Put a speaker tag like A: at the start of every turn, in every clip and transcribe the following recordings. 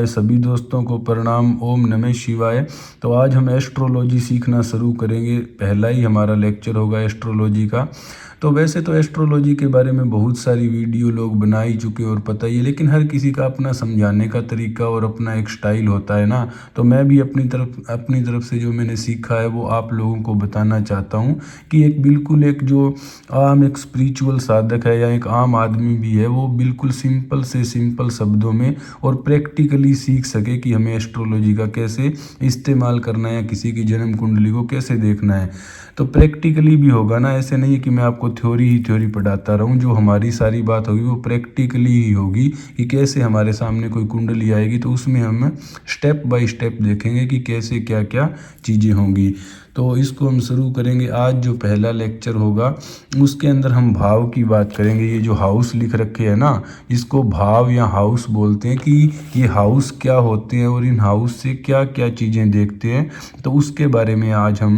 A: सभी दोस्तों को प्रणाम। ओम नमः शिवाय। तो आज हम एस्ट्रोलॉजी सीखना शुरू करेंगे। पहला ही हमारा लेक्चर होगा एस्ट्रोलॉजी का। तो वैसे तो एस्ट्रोलॉजी के बारे में बहुत सारी वीडियो लोग बना ही चुके और पता ही है, लेकिन हर किसी का अपना समझाने का तरीका और अपना एक स्टाइल होता है ना। तो मैं भी अपनी तरफ से जो मैंने सीखा है वो आप लोगों को बताना चाहता हूँ कि एक जो आम एक स्पिरिचुअल साधक है या एक आम आदमी भी है, वो बिल्कुल सिंपल से सिंपल शब्दों में और प्रैक्टिकली सीख सके कि हमें एस्ट्रोलॉजी का कैसे इस्तेमाल करना है या किसी की जन्म कुंडली को कैसे देखना है। तो प्रैक्टिकली भी होगा ना, ऐसे नहीं है कि मैं आपको थ्योरी पढ़ाता रहूं। जो हमारी सारी बात होगी वो प्रैक्टिकली ही होगी कि कैसे हमारे सामने कोई कुंडली आएगी तो उसमें हम स्टेप बाय स्टेप देखेंगे कि कैसे क्या क्या चीज़ें होंगी। तो इसको हम शुरू करेंगे। आज जो पहला लेक्चर होगा उसके अंदर हम भाव की बात करेंगे। ये जो हाउस लिख रखे हैं ना, इसको भाव या हाउस बोलते हैं कि ये हाउस क्या होते हैं और इन हाउस से क्या क्या चीज़ें देखते हैं, तो उसके बारे में आज हम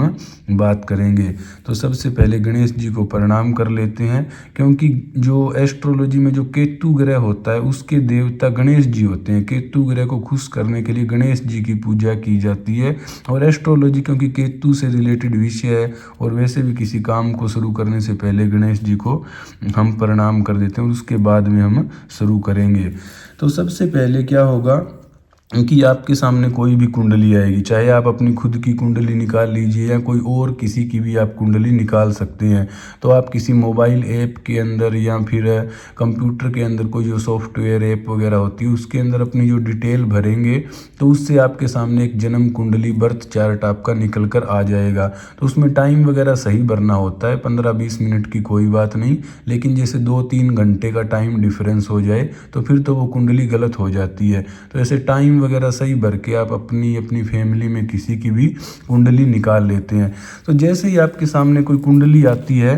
A: बात करेंगे। तो सबसे पहले गणेश जी को प्रणाम कर लेते हैं, क्योंकि जो एस्ट्रोलॉजी में जो केतु ग्रह होता है उसके देवता गणेश जी होते हैं। केतु ग्रह को खुश करने के लिए गणेश जी की पूजा की जाती है। और एस्ट्रोलॉजी क्योंकि केतु से रिलेटेड विषय है और वैसे भी किसी काम को शुरू करने से पहले गणेश जी को हम प्रणाम कर देते हैं और उसके बाद में हम शुरू करेंगे। तो सबसे पहले क्या होगा कि आपके सामने कोई भी कुंडली आएगी, चाहे आप अपनी खुद की कुंडली निकाल लीजिए या कोई और किसी की भी आप कुंडली निकाल सकते हैं। तो आप किसी मोबाइल ऐप के अंदर या फिर कंप्यूटर के अंदर कोई जो सॉफ्टवेयर ऐप वगैरह होती है उसके अंदर अपनी जो डिटेल भरेंगे तो उससे आपके सामने एक जन्म कुंडली बर्थ चार्ट आपका निकल कर आ जाएगा। तो उसमें टाइम वगैरह सही भरना होता है, 15-20 मिनट की कोई बात नहीं, लेकिन जैसे 2-3 घंटे का टाइम डिफरेंस हो जाए तो फिर तो वो कुंडली गलत हो जाती है। तो ऐसे टाइम वगैरह सही भर के आप अपनी फैमिली में किसी की भी कुंडली निकाल लेते हैं। तो जैसे ही आपके सामने कोई कुंडली आती है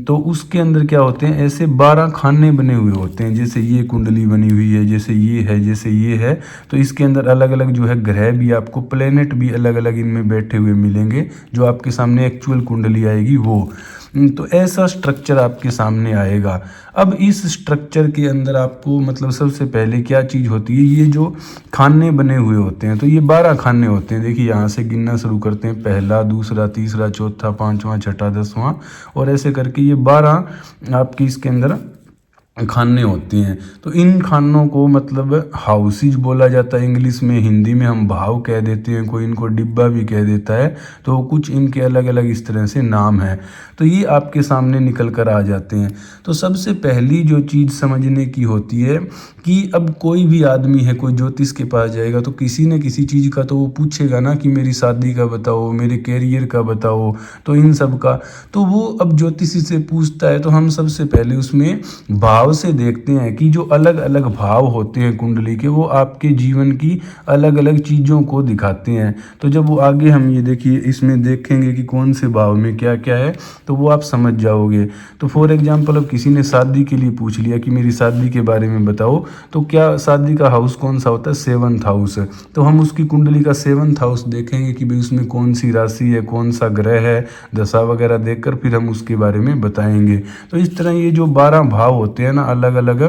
A: तो उसके अंदर क्या होते हैं, ऐसे 12 खाने बने हुए होते हैं। जैसे ये कुंडली बनी हुई है, जैसे ये है, जैसे ये है। तो इसके अंदर अलग अलग जो है ग्रह भी, आपको प्लेनेट भी अलग अलग इनमें बैठे हुए मिलेंगे। जो आपके सामने एक्चुअल कुंडली आएगी वो, तो ऐसा स्ट्रक्चर आपके सामने आएगा। अब इस स्ट्रक्चर के अंदर आपको मतलब सबसे पहले क्या चीज़ होती है, ये जो खाने बने हुए होते हैं, तो ये 12 खाने होते हैं। देखिए यहाँ से गिनना शुरू करते हैं, पहला, दूसरा, तीसरा, चौथा, पांचवा, छठा, 10वां और ऐसे करके ये 12 आपकी इसके अंदर खाने होती हैं। तो इन खानों को मतलब हाउसेज बोला जाता है इंग्लिश में, हिंदी में हम भाव कह देते हैं, कोई इनको डिब्बा भी कह देता है। तो कुछ इनके अलग अलग इस तरह से नाम है। तो ये आपके सामने निकल कर आ जाते हैं। तो सबसे पहली जो चीज़ समझने की होती है कि अब कोई भी आदमी है, कोई ज्योतिष के पास जाएगा तो किसी न किसी चीज़ का तो वो पूछेगा ना कि मेरी शादी का बताओ, मेरे कैरियर का बताओ, तो इन सब का। तो वो अब ज्योतिषी से पूछता है तो हम सबसे पहले उसमें भाव से देखते हैं कि जो अलग अलग भाव होते हैं कुंडली के, वो आपके जीवन की अलग अलग चीज़ों को दिखाते हैं। तो जब वो आगे हम ये देखिए इसमें देखेंगे कि कौन से भाव में क्या क्या है तो वो आप समझ जाओगे। तो फॉर एग्जांपल अब किसी ने शादी के लिए पूछ लिया कि मेरी शादी के बारे में बताओ, तो क्या शादी का हाउस कौन सा होता है, 7th हाउस। तो हम उसकी कुंडली का 7th हाउस देखेंगे कि भाई उसमें कौन सी राशि है, कौन सा ग्रह है, दशा वगैरह देखकर फिर हम उसके बारे में बताएंगे। तो इस तरह ये जो 12 भाव होते हैं ना अलग अलग,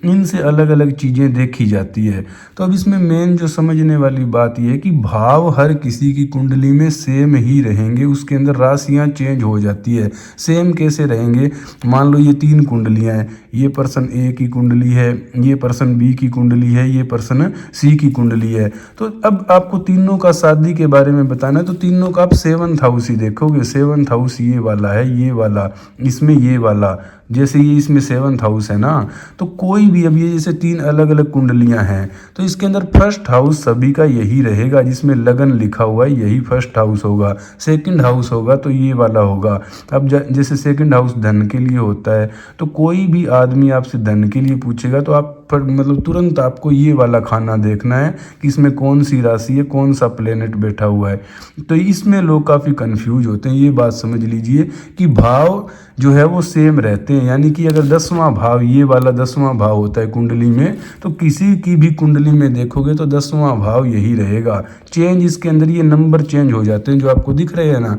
A: इनसे अलग अलग चीज़ें देखी जाती है। तो अब इसमें मेन जो समझने वाली बात यह है कि भाव हर किसी की कुंडली में सेम ही रहेंगे, उसके अंदर राशियां चेंज हो जाती है। सेम कैसे रहेंगे, मान लो ये 3 कुंडलियां हैं, ये पर्सन ए की कुंडली है, ये पर्सन बी की कुंडली है, ये पर्सन सी की कुंडली है। तो अब आपको तीनों का शादी के बारे में बताना है तो तीनों का आप 7th हाउस ही देखोगे। 7th हाउस ये वाला है, ये वाला, इसमें ये वाला, जैसे ये इसमें 7th हाउस है ना। तो कोई भी, अब ये जैसे 3 अलग अलग कुंडलियां हैं तो इसके अंदर फर्स्ट हाउस सभी का यही रहेगा, जिसमें लगन लिखा हुआ है यही फर्स्ट हाउस होगा। सेकंड हाउस होगा तो ये वाला होगा। अब जैसे सेकंड हाउस धन के लिए होता है, तो कोई भी आदमी आपसे धन के लिए पूछेगा तो आप पर मतलब तुरंत आपको ये वाला खाना देखना है कि इसमें कौन सी राशि है, कौन सा प्लेनेट बैठा हुआ है। तो इसमें लोग काफ़ी कंफ्यूज होते हैं। ये बात समझ लीजिए कि भाव जो है वो सेम रहते हैं, यानी कि अगर 10वां भाव, ये वाला 10वां भाव होता है कुंडली में, तो किसी की भी कुंडली में देखोगे तो 10वां भाव यही रहेगा। चेंज इसके अंदर ये नंबर चेंज हो जाते हैं जो आपको दिख रहे हैं ना,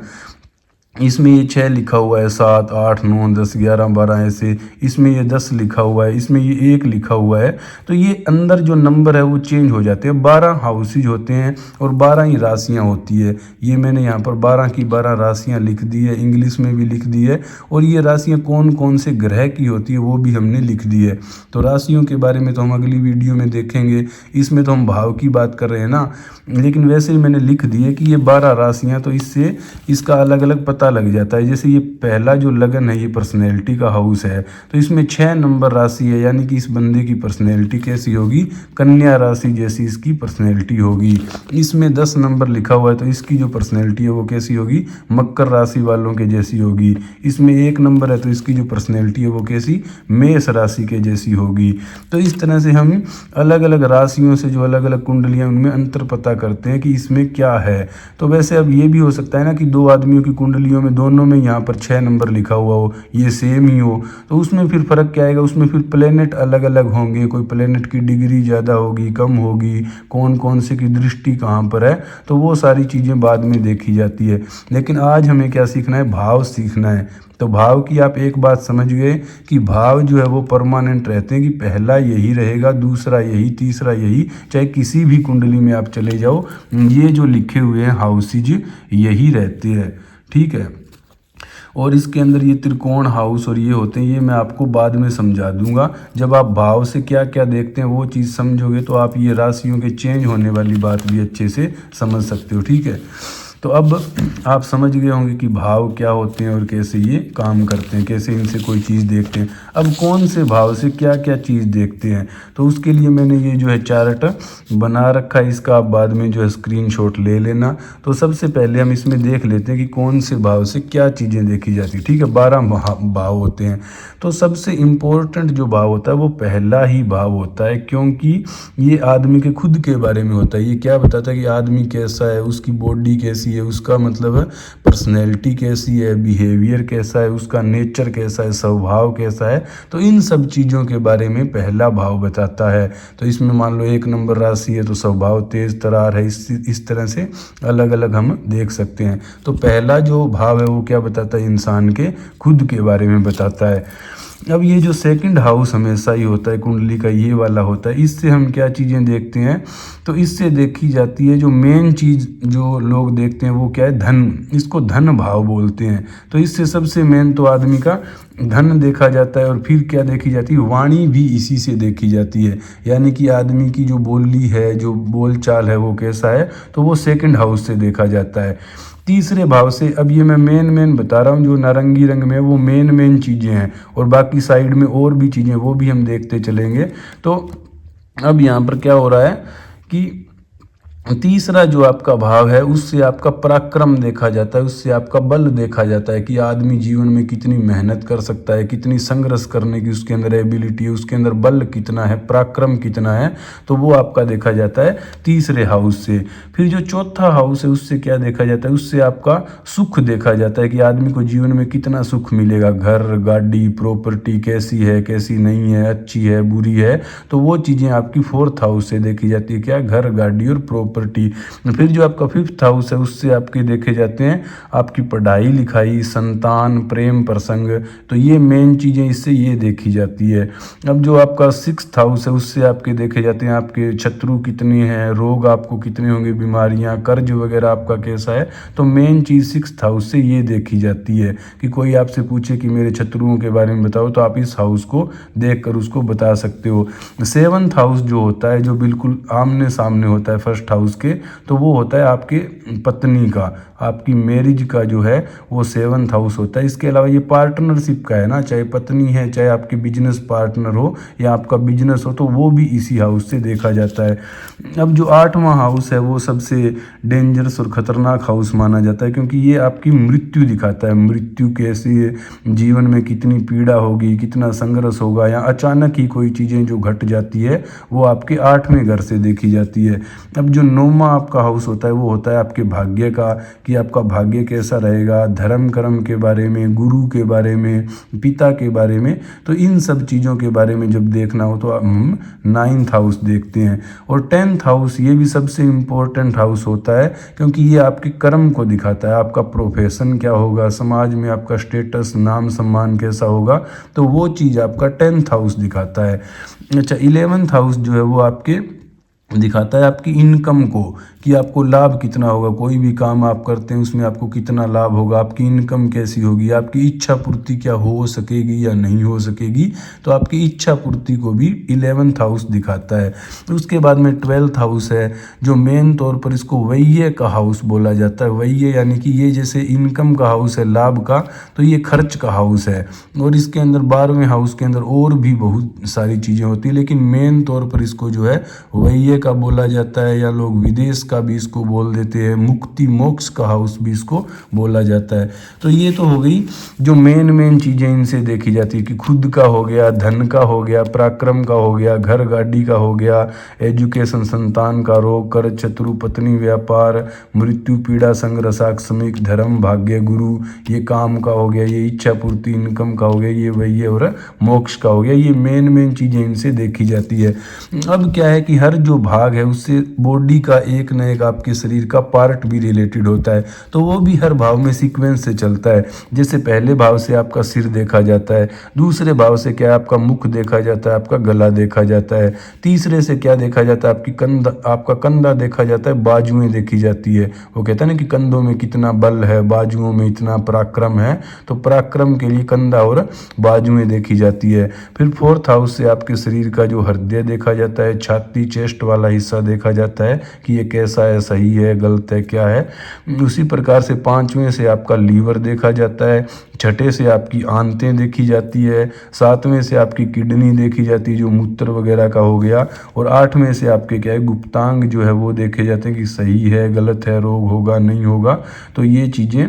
A: इसमें ये 6 लिखा हुआ है, 7, 8, 9, 10, 11, 12 ऐसे। इसमें ये 10 लिखा हुआ है, इसमें ये 1 लिखा हुआ है। तो ये अंदर जो नंबर है वो चेंज हो जाते हैं। 12 हाउसेज होते हैं और 12 ही राशियाँ होती है। ये मैंने यहाँ पर 12 की 12 राशियाँ लिख दी है, इंग्लिश में भी लिख दी है। और ये राशियाँ कौन कौन से ग्रह की होती है वो भी हमने लिख दी है। तो राशियों के बारे में तो हम अगली वीडियो में देखेंगे। इसमें तो हम भाव की बात कर रहे हैं ना, लेकिन वैसे ही मैंने लिख दी है कि ये 12 राशियाँ, तो इससे इसका अलग अलग पता लग जाता है। जैसे ये पहला जो लगन है ये पर्सनैलिटी का हाउस है, तो इसमें 6 नंबर राशि है, यानी कि इस बंदे की पर्सनैलिटी कैसी होगी, कन्या राशि जैसी इसकी पर्सनैलिटी होगी। इसमें 10 नंबर लिखा हुआ है, तो इसकी जो पर्सनैलिटी है वो कैसी होगी, मकर राशि वालों के जैसी होगी। इसमें 1 नंबर है, तो इसकी जो पर्सनैलिटी है वो कैसी, मेष राशि के जैसी होगी। तो इस तरह से हम अलग अलग राशियों से जो अलग अलग कुंडलियाँ उनमें अंतर पता करते हैं कि इसमें क्या है। तो वैसे अब ये भी हो सकता है ना कि 2 आदमियों की कुंडलियों में दोनों में यहाँ पर 6 नंबर लिखा हुआ हो, ये सेम ही हो, तो उसमें फिर फर्क क्या आएगा, उसमें फिर प्लेनेट अलग अलग होंगे। कोई प्लेनेट की डिग्री ज़्यादा होगी, कम होगी, कौन कौन से की दृष्टि कहाँ पर है, तो वो सारी चीज़ें बाद में देखी जाती है। लेकिन आज हमें क्या सीखना है, भाव सीखना है। तो भाव की आप एक बात समझ गए कि भाव जो है वो परमानेंट रहते हैं, कि पहला यही रहेगा, दूसरा यही, तीसरा यही, चाहे किसी भी कुंडली में आप चले जाओ, ये जो लिखे हुए हैं हाउसेज यही रहते हैं, ठीक है। और इसके अंदर ये त्रिकोण हाउस और ये होते हैं, ये मैं आपको बाद में समझा दूंगा। जब आप भाव से क्या क्या देखते हैं वो चीज़ समझोगे तो आप ये राशियों के चेंज होने वाली बात भी अच्छे से समझ सकते हो, ठीक है। तो अब आप समझ गए होंगे कि भाव क्या होते हैं और कैसे ये काम करते हैं, कैसे इनसे कोई चीज़ देखते हैं। अब कौन से भाव से क्या क्या चीज़ देखते हैं, तो उसके लिए मैंने ये जो है चार्ट बना रखा है, इसका आप बाद में जो है स्क्रीनशॉट ले लेना। तो सबसे पहले हम इसमें देख लेते हैं कि कौन से भाव से क्या चीज़ें देखी जाती है, ठीक है। 12 भाव होते हैं। तो सबसे इम्पोर्टेंट जो भाव होता है वो पहला ही भाव होता है, क्योंकि ये आदमी के खुद के बारे में होता है। ये क्या बताता है कि आदमी कैसा है, उसकी बॉडी कैसी है, उसका मतलब है पर्सनैलिटी कैसी है, बिहेवियर कैसा है, उसका नेचर कैसा है, स्वभाव कैसा है। तो इन सब चीज़ों के बारे में पहला भाव बताता है। तो इसमें मान लो 1 नंबर राशि है तो स्वभाव तेज तरार है, इस तरह से अलग अलग हम देख सकते हैं। तो पहला जो भाव है वो क्या बताता है, इंसान के खुद के बारे में बताता है। अब ये जो सेकंड हाउस हमेशा ही होता है कुंडली का, ये वाला होता है, इससे हम क्या चीज़ें देखते हैं, तो इससे देखी जाती है जो मेन चीज़ जो लोग देखते हैं वो क्या है, धन। इसको धन भाव बोलते हैं। तो इससे सबसे मेन तो आदमी का धन देखा जाता है। और फिर क्या देखी जाती है, वाणी भी इसी से देखी जाती है, यानी कि आदमी की जो बोली है, जो बोल चाल है वो कैसा है, तो वो सेकंड हाउस से देखा जाता है। तीसरे भाव से, अब ये मैं मेन बता रहा हूँ, जो नारंगी रंग में वो मेन चीज़ें हैं, और बाकी साइड में और भी चीज़ें वो भी हम देखते चलेंगे। तो अब यहाँ पर क्या हो रहा है कि तीसरा जो आपका भाव है उससे आपका पराक्रम देखा जाता है, उससे आपका बल देखा जाता है कि आदमी जीवन में कितनी मेहनत कर सकता है, कितनी संघर्ष करने की उसके अंदर एबिलिटी है, उसके अंदर बल कितना है, पराक्रम कितना है। तो वो आपका देखा जाता है तीसरे हाउस से। फिर जो चौथा हाउस है उससे क्या देखा जाता है, उससे आपका सुख देखा जाता है कि आदमी को जीवन में कितना सुख मिलेगा, घर, गाड़ी, प्रॉपर्टी कैसी है, कैसी नहीं है, अच्छी है, बुरी है। तो वो चीज़ें आपकी फोर्थ हाउस से देखी जाती है, क्या, घर, गाड़ी और प्रॉपर्टी। फिर जो आपका फिफ्थ हाउस है उससे आपके देखे जाते हैं आपकी पढ़ाई लिखाई, संतान, प्रेम प्रसंग। तो ये मेन चीज़ें इससे ये देखी जाती है। अब जो आपका सिक्स्थ हाउस है उससे आपके देखे जाते हैं आपके शत्रु कितने हैं, रोग आपको कितने होंगे, बीमारियां, कर्ज वगैरह आपका कैसा है। तो मेन चीज़ सिक्स्थ हाउस से ये देखी जाती है कि कोई आपसे पूछे कि मेरे शत्रुओं के बारे में बताओ, तो आप इस हाउस को देख कर उसको बता सकते हो। सेवंथ हाउस जो होता है, जो बिल्कुल आमने सामने होता है फर्स्ट हाउस के, तो वो होता है आपके पत्नी का, आपकी मैरिज का जो है वो सेवंथ हाउस होता है। इसके अलावा ये पार्टनरशिप का है ना, चाहे पत्नी है, चाहे आपके बिजनेस पार्टनर हो या आपका बिजनेस हो, तो वो भी इसी हाउस से देखा जाता है। अब जो 8वां हाउस है वो सबसे डेंजरस और ख़तरनाक हाउस माना जाता है, क्योंकि ये आपकी मृत्यु दिखाता है। मृत्यु कैसी है, जीवन में कितनी पीड़ा होगी, कितना संघर्ष होगा, या अचानक ही कोई चीज़ें जो घट जाती है वो आपके 8वें घर से देखी जाती है। अब जो 9वां आपका हाउस होता है वो होता है आपके भाग्य का, कि आपका भाग्य कैसा रहेगा, धर्म कर्म के बारे में, गुरु के बारे में, पिता के बारे में। तो इन सब चीज़ों के बारे में जब देखना हो तो हम 9th हाउस देखते हैं। और 10th हाउस ये भी सबसे इम्पोर्टेंट हाउस होता है, क्योंकि ये आपके कर्म को दिखाता है, आपका प्रोफेशन क्या होगा, समाज में आपका स्टेटस, नाम सम्मान कैसा होगा, तो वो चीज़ आपका 10th हाउस दिखाता है। अच्छा, 11th हाउस जो है वो आपके दिखाता है आपकी इनकम को, कि आपको लाभ कितना होगा, कोई भी काम आप करते हैं उसमें आपको कितना लाभ होगा, आपकी इनकम कैसी होगी, आपकी इच्छा पूर्ति क्या हो सकेगी या नहीं हो सकेगी। तो आपकी इच्छा पूर्ति को भी 11th हाउस दिखाता है। उसके बाद में 12th हाउस है, जो मेन तौर पर इसको व्यय का हाउस बोला जाता है। व्यय यानी कि ये जैसे इनकम का हाउस है, लाभ का, तो ये खर्च का हाउस है। और इसके अंदर 12वें हाउस के अंदर और भी बहुत सारी चीज़ें होती है, लेकिन मेन तौर पर इसको जो है व्यय का बोला जाता है, या लोग विदेश का भी इसको बोल देते हैं, मुक्ति मोक्ष का हाउस भी इसको बोला जाता है। तो ये तो हो गई जो मेन चीज़ें इनसे देखी जाती है, कि खुद का हो गया, धन का हो गया, पराक्रम का हो गया, घर गाड़ी का हो गया, एजुकेशन, संतान का, रोग, कर, शत्रु, पत्नी, व्यापार, मृत्यु, पीड़ा, संग्रह, आकस्मिक, धर्म, भाग्य, गुरु, ये काम का हो गया, ये इच्छा पूर्ति, इनकम का हो गया, ये वही और मोक्ष का हो गया। ये मेन चीज़ें इनसे देखी जाती है। अब क्या है कि हर जो भाग है उससे बॉडी का एक न एक आपके शरीर का पार्ट भी रिलेटेड होता है, तो वो भी हर भाव में सीक्वेंस से चलता है। जैसे पहले भाव से आपका सिर देखा जाता है, दूसरे भाव से क्या आपका मुख देखा जाता है, आपका गला देखा जाता है, तीसरे से क्या देखा जाता है, आपका कंधा देखा जाता है, बाजुएं देखी जाती है। वो कहता है ना कि कंधों में कितना बल है, बाजुओं में इतना पराक्रम है, तो पराक्रम के लिए कंधा और बाजुएं देखी जाती है। फिर 4th हाउस से आपके शरीर का जो हृदय देखा जाता है, छाती, चेस्ट वाला हिस्सा देखा जाता है कि ये कैसा है, सही है, गलत है, क्या है। उसी प्रकार से 5वें से आपका लीवर देखा जाता है, 6ठे से आपकी आंतें देखी जाती है, 7वें से आपकी किडनी देखी जाती है, जो मूत्र वगैरह का हो गया, और 8वें से आपके क्या है, गुप्तांग जो है वो देखे जाते हैं कि सही है, गलत है, रोग होगा, नहीं होगा। तो ये चीज़ें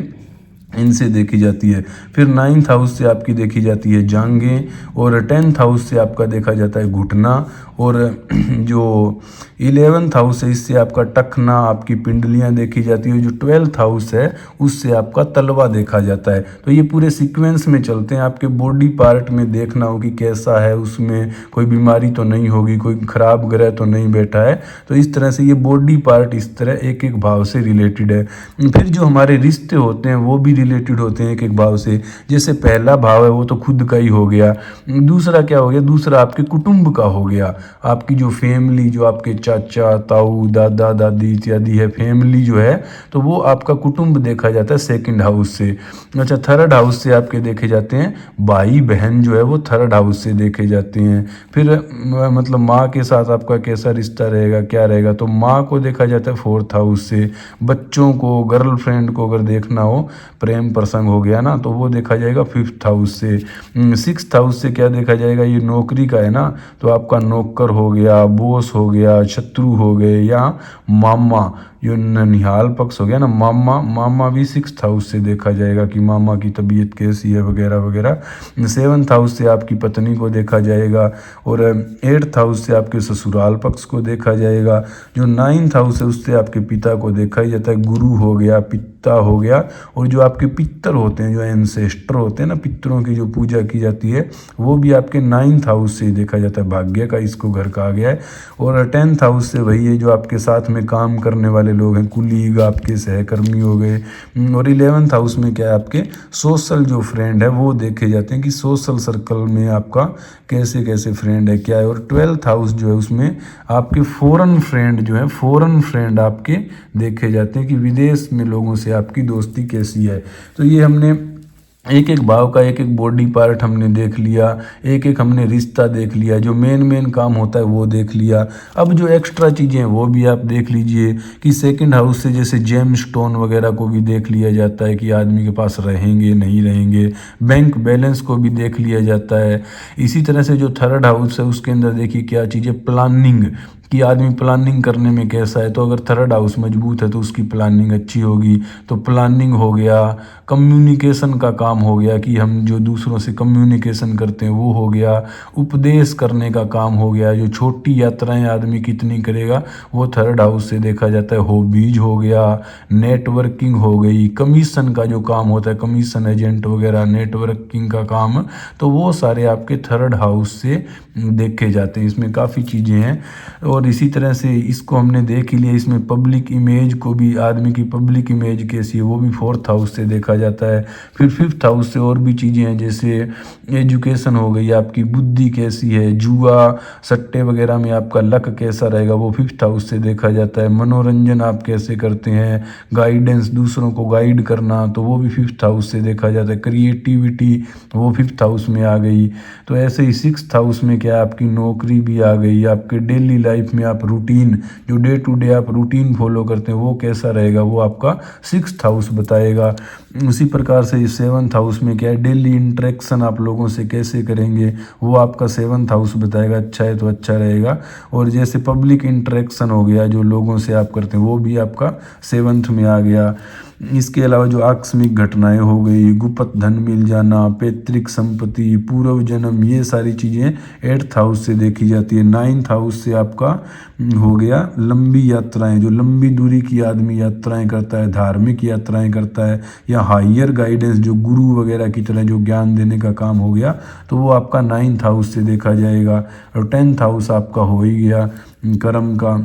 A: इनसे देखी जाती है। फिर 9th हाउस से आपकी देखी जाती है जांघें, और 10th हाउस से आपका देखा जाता है घुटना, और जो 11th हाउस है इससे आपका टखना, आपकी पिंडलियां देखी जाती है। जो 12th हाउस है उससे आपका तलवा देखा जाता है। तो ये पूरे सीक्वेंस में चलते हैं। आपके बॉडी पार्ट में देखना हो कि कैसा है, उसमें कोई बीमारी तो नहीं होगी, कोई खराब ग्रह तो नहीं बैठा है। तो इस तरह से ये बॉडी पार्ट इस तरह एक एक भाव से रिलेटेड है। फिर जो हमारे रिश्ते होते हैं वो भी रिलेटेड होते हैं एक एक भाव से। जैसे पहला भाव है वो तो खुद का ही हो गया, दूसरा क्या हो गया, दूसरा आपके कुटुंब का हो गया, आपकी जो फैमिली, जो आपके चाचा, ताऊ, दादा, दादी इत्यादि है, फैमिली जो है, तो वो आपका कुटुंब देखा जाता है 2nd हाउस से। अच्छा, 3rd हाउस से आपके देखे जाते हैं भाई बहन जो है वो 3rd हाउस से देखे जाते हैं। फिर मतलब माँ के साथ आपका कैसा रिश्ता रहेगा, क्या रहेगा, तो माँ को देखा जाता है 4th हाउस से। बच्चों को, गर्लफ्रेंड को अगर देखना हो, प्रेम प्रसंग हो गया ना, तो वो देखा जाएगा 5th हाउस से। 6th हाउस से क्या देखा जाएगा, ये नौकरी का है ना, तो आपका नौकर हो गया, बॉस हो गया, शत्रु हो गए, या मामा, जो ननिहाल पक्ष हो गया ना, मामा भी 6th हाउस से देखा जाएगा कि मामा की तबीयत कैसी है, वगैरह वगैरह। 7th हाउस से आपकी पत्नी को देखा जाएगा, और 8th हाउस से आपके ससुराल पक्ष को देखा जाएगा। जो 9th हाउस है उससे आपके पिता को देखा ही जाता है, गुरु हो गया, पिता हो गया। और जो आपके पितर होते हैं, जो एंसेस्टर होते हैं ना, पितरों की जो पूजा की जाती है, वो भी आपके 9th हाउस से देखा जाता है, भाग्य का इसको घर कहा गया है। और 10th हाउस से वही है जो आपके साथ में काम करने वाले लोग हैं, कुलीग, आपके सहकर्मी हो गए। और 11th हाउस में क्या है, आपके सोशल जो फ्रेंड है वो देखे जाते हैं कि सोशल सर्कल में आपका कैसे कैसे फ्रेंड है, क्या है। और 12th हाउस जो है उसमें आपके फॉरेन फ्रेंड जो है, फॉरेन फ्रेंड आपके देखे जाते हैं कि विदेश में लोगों से आपकी दोस्ती कैसी है। तो ये हमने एक एक भाव का एक एक बॉडी पार्ट हमने देख लिया, एक एक हमने रिश्ता देख लिया, जो मेन काम होता है वो देख लिया। अब जो एक्स्ट्रा चीज़ें हैं वो भी आप देख लीजिए कि 2nd हाउस से जैसे जेम स्टोन वगैरह को भी देख लिया जाता है कि आदमी के पास रहेंगे नहीं रहेंगे, बैंक बैलेंस को भी देख लिया जाता है। इसी तरह से जो 3rd हाउस है उसके अंदर देखिए क्या चीज़ें, प्लानिंग, कि आदमी प्लानिंग करने में कैसा है। तो अगर थर्ड हाउस मजबूत है तो उसकी प्लानिंग अच्छी होगी। तो प्लानिंग हो गया, कम्युनिकेशन का काम हो गया कि हम जो दूसरों से कम्युनिकेशन करते हैं वो हो गया, उपदेश करने का काम हो गया, जो छोटी यात्राएं आदमी कितनी करेगा वो थर्ड हाउस से देखा जाता है। हॉबीज हो गया, नेटवर्किंग हो गई, कमीशन का जो काम होता है, कमीशन एजेंट वगैरह, नेटवर्किंग का काम, तो वो सारे आपके थर्ड हाउस से देखे जाते हैं। इसमें काफ़ी चीज़ें हैं और इसी तरह से इसको हमने देख ही लिया। इसमें पब्लिक इमेज को भी, आदमी की पब्लिक इमेज कैसी है वो भी फोर्थ हाउस से देखा जाता है। फिर फिफ्थ हाउस से और भी चीज़ें हैं, जैसे एजुकेशन हो गई, आपकी बुद्धि कैसी है, जुआ सट्टे वगैरह में आपका लक कैसा रहेगा वो फिफ्थ हाउस से देखा जाता है। मनोरंजन आप कैसे करते हैं, गाइडेंस, दूसरों को गाइड करना, तो वो भी फिफ्थ हाउस से देखा जाता है। क्रिएटिविटी वो फिफ्थ हाउस में आ गई। तो ऐसे ही सिक्स्थ हाउस में क्या, आपकी नौकरी भी आ गई, आपके डेली लाइफ में आप रूटीन, जो डे टू डे आप रूटीन फॉलो करते हैं वो कैसा रहेगा वो आपका सिक्स्थ हाउस बताएगा। उसी प्रकार से सेवन्थ हाउस में क्या है, डेली इंटरेक्शन आप लोगों से कैसे करेंगे वो आपका सेवन्थ हाउस बताएगा। अच्छा है तो अच्छा रहेगा। और जैसे पब्लिक इंटरेक्शन हो गया, जो लोगों से आप करते हैं वो भी आपका सेवन्थ में आ गया। इसके अलावा जो आकस्मिक घटनाएं हो गई, गुप्त धन मिल जाना, पैतृक संपत्ति, पूर्व जन्म, ये सारी चीज़ें एट्थ हाउस से देखी जाती है। नाइन्थ हाउस से आपका हो गया लंबी यात्राएं, जो लंबी दूरी की आदमी यात्राएं करता है, धार्मिक यात्राएं करता है, या हायर गाइडेंस, जो गुरु वगैरह की तरह जो ज्ञान देने का काम हो गया, तो वो आपका नाइन्थ हाउस से देखा जाएगा। और टेंथ हाउस आपका हो ही गया कर्म का।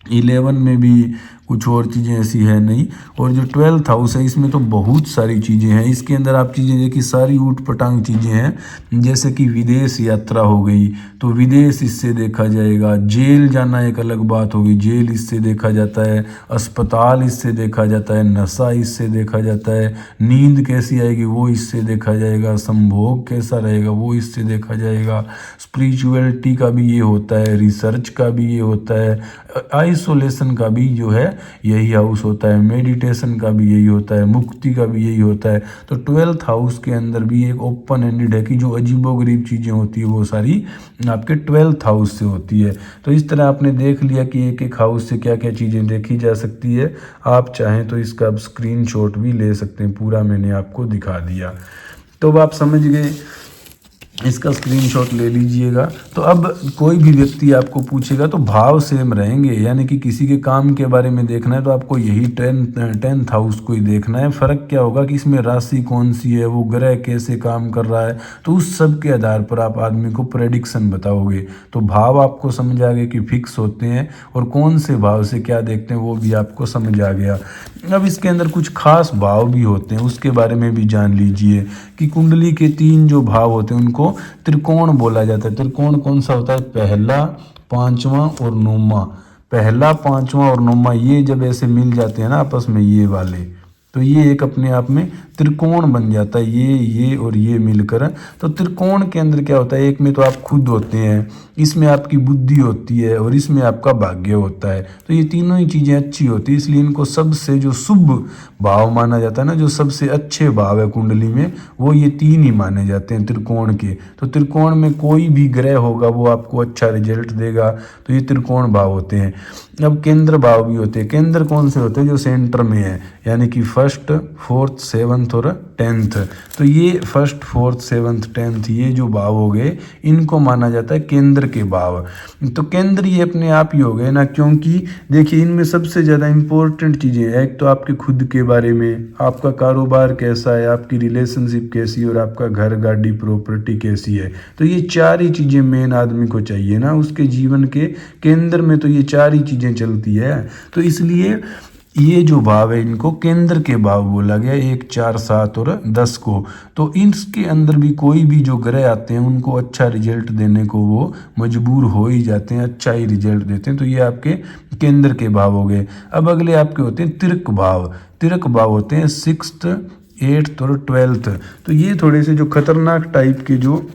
A: 11 में भी कुछ और चीज़ें ऐसी है नहीं। और जो 12th हाउस है इसमें तो बहुत सारी चीज़ें हैं। इसके अंदर आप चीज़ें देखिए, सारी ऊट पटांग चीज़ें हैं, जैसे कि विदेश यात्रा हो गई तो विदेश इससे देखा जाएगा। जेल जाना एक अलग बात होगी, जेल इससे देखा जाता है। अस्पताल इससे देखा जाता है। नशा इससे देखा जाता है। नींद कैसी आएगी वो इससे देखा जाएगा। संभोग कैसा रहेगा वो इससे देखा जाएगा। स्पिरिचुअलिटी का भी ये होता है, रिसर्च का भी ये होता है, आइसोलेशन का भी जो है यही हाउस होता है, मेडिटेशन का भी यही होता है, मुक्ति का भी यही होता है। तो 12th हाउस के अंदर भी एक ओपन एंडेड है कि जो अजीबोगरीब चीज़ें होती है वो सारी आपके 12th हाउस से होती है। तो इस तरह आपने देख लिया कि एक एक हाउस से क्या क्या चीज़ें देखी जा सकती है। आप चाहें तो इसका अब स्क्रीनशॉट भी ले सकते हैं, पूरा मैंने आपको दिखा दिया। तो अब आप समझ गए, इसका स्क्रीनशॉट ले लीजिएगा। तो अब कोई भी व्यक्ति आपको पूछेगा तो भाव सेम रहेंगे, यानी कि किसी के काम के बारे में देखना है तो आपको यही टेंथ हाउस को ही देखना है। फ़र्क क्या होगा कि इसमें राशि कौन सी है, वो ग्रह कैसे काम कर रहा है, तो उस सब के आधार पर आप आदमी को प्रेडिक्शन बताओगे। तो भाव आपको समझ आ गए कि फिक्स होते हैं और कौन से भाव से क्या देखते हैं वो भी आपको समझ आ गया। अब इसके अंदर कुछ खास भाव भी होते हैं, उसके बारे में भी जान लीजिए कि कुंडली के 3 जो भाव होते हैं उनको त्रिकोण बोला जाता है। त्रिकोण कौन सा होता है, पहला, पांचवा और नौवां। पहला, पांचवा और नौवां ये जब ऐसे मिल जाते हैं ना आपस में, ये वाले, तो ये एक अपने आप में त्रिकोण बन जाता है। ये और ये मिलकर, तो त्रिकोण के अंदर क्या होता है, एक में तो आप खुद होते हैं, इसमें आपकी बुद्धि होती है और इसमें आपका भाग्य होता है। तो ये तीनों ही चीज़ें अच्छी होती है, इसलिए इनको सबसे जो शुभ भाव माना जाता है ना, जो सबसे अच्छे भाव है कुंडली में, वो ये 3 ही माने जाते हैं त्रिकोण के। तो त्रिकोण में कोई भी ग्रह होगा वो आपको अच्छा रिजल्ट देगा। तो ये त्रिकोण भाव होते हैं। अब केंद्र भाव भी होते हैं। केंद्र कौन से होते हैं, जो सेंटर में है, यानी कि फर्स्ट, फोर्थ, सेवन्थ और 10th। तो ये फर्स्ट, फोर्थ, सेवन्थ, 10th ये जो भाव हो गए, इनको माना जाता है केंद्र के भाव। तो केंद्र ये अपने आप ही हो गए ना, क्योंकि देखिए इनमें सबसे ज़्यादा इंपॉर्टेंट चीज़ें हैं। एक तो आपके खुद के बारे में, आपका कारोबार कैसा है, आपकी रिलेशनशिप कैसी है और आपका घर, गाड़ी, प्रॉपर्टी कैसी है। तो ये 4 ही चीज़ें मेन आदमी को चाहिए ना, उसके जीवन के केंद्र में तो ये 4 ही चीज़ें चलती है। तो इसलिए ये जो भाव है इनको केंद्र के भाव बोला गया, 1, 4, 7 और 10 को। तो इसके अंदर भी कोई भी जो ग्रह आते हैं उनको अच्छा रिजल्ट देने को वो मजबूर हो ही जाते हैं, अच्छा ही रिजल्ट देते हैं। तो ये आपके केंद्र के भाव हो गए। अब अगले आपके होते हैं तिर्क भाव। तिर्क भाव होते हैं 6th, 8th और 12th। तो ये थोड़े से जो खतरनाक टाइप के जो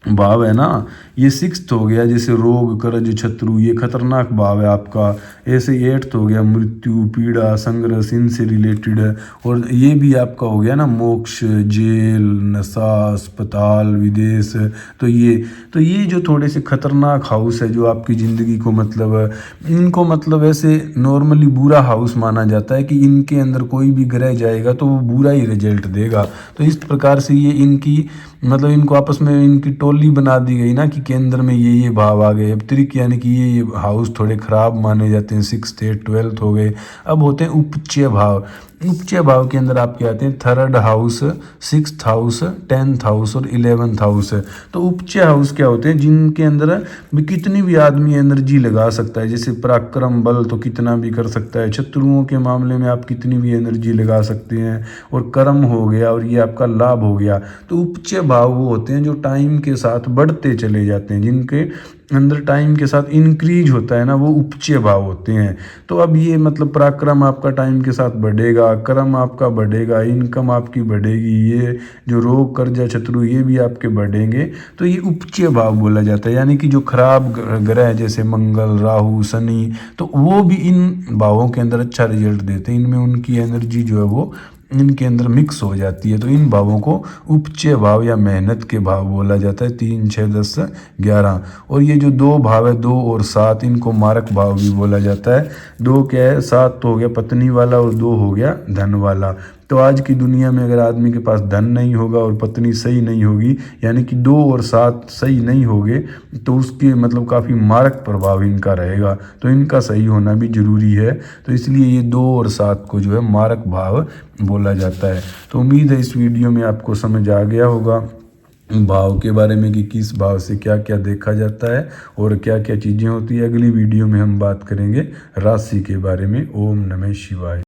A: भाव है ना, ये सिक्स्थ हो गया, जैसे रोग करज शत्रु, ये खतरनाक भाव है आपका। ऐसे एट्थ हो गया मृत्यु पीड़ा संघर्ष, इनसे रिलेटेड है। और ये भी आपका हो गया ना मोक्ष, जेल, नशा, अस्पताल, विदेश। तो ये जो थोड़े से खतरनाक हाउस है जो आपकी ज़िंदगी को मतलब इनको मतलब ऐसे नॉर्मली बुरा हाउस माना जाता है कि इनके अंदर कोई भी ग्रह जाएगा तो वो बुरा ही रिजल्ट देगा। तो इस प्रकार से ये इनकी मतलब इनको आपस में इनकी टोली बना दी गई ना कि केंद्र में ये भाव आ गए। अब त्रिक यानी कि ये हाउस थोड़े खराब माने जाते हैं, 6th 8th 12th हो गए। अब होते हैं उपचय भाव। उपचय भाव के अंदर आपके आते हैं 3rd house, 6th house, 10th house और 11th हाउस। तो उपचय हाउस क्या होते हैं, जिनके अंदर भी कितनी भी आदमी एनर्जी लगा सकता है, जैसे पराक्रम बल तो कितना भी कर सकता है, शत्रुओं के मामले में आप कितनी भी एनर्जी लगा सकते हैं, और कर्म हो गया और ये आपका लाभ हो गया। तो उपचय भाव वो होते हैं जो टाइम के साथ बढ़ते चले जाते हैं, जिनके अंदर टाइम के साथ इंक्रीज होता है ना, वो उपचय भाव होते हैं। तो अब ये मतलब पराक्रम आपका टाइम के साथ बढ़ेगा, कर्म आपका बढ़ेगा, इनकम आपकी बढ़ेगी, ये जो रोग कर्जा शत्रु ये भी आपके बढ़ेंगे। तो ये उपचय भाव बोला जाता है, यानी कि जो खराब ग्रह जैसे मंगल, राहु, शनि, तो वो भी इन भावों के अंदर अच्छा रिजल्ट देते हैं। इनमें उनकी एनर्जी जो है वो इनके अंदर मिक्स हो जाती है। तो इन भावों को उपचय भाव या मेहनत के भाव बोला जाता है, 3 6 10 11। और ये जो 2 भाव है 2 और 7, इनको मारक भाव भी बोला जाता है। 2 क्या है, 7 तो हो गया पत्नी वाला और 2 हो गया धन वाला। तो आज की दुनिया में अगर आदमी के पास धन नहीं होगा और पत्नी सही नहीं होगी, यानी कि 2 और 7 सही नहीं होगे, तो उसके मतलब काफ़ी मारक प्रभाव इनका रहेगा। तो इनका सही होना भी जरूरी है। तो इसलिए ये 2 और 7 को जो है मारक भाव बोला जाता है। तो उम्मीद है इस वीडियो में आपको समझ आ गया होगा भाव के बारे में कि किस भाव से क्या क्या देखा जाता है और क्या क्या चीज़ें होती है। अगली वीडियो में हम बात करेंगे राशि के बारे में। ओम नमः शिवाय।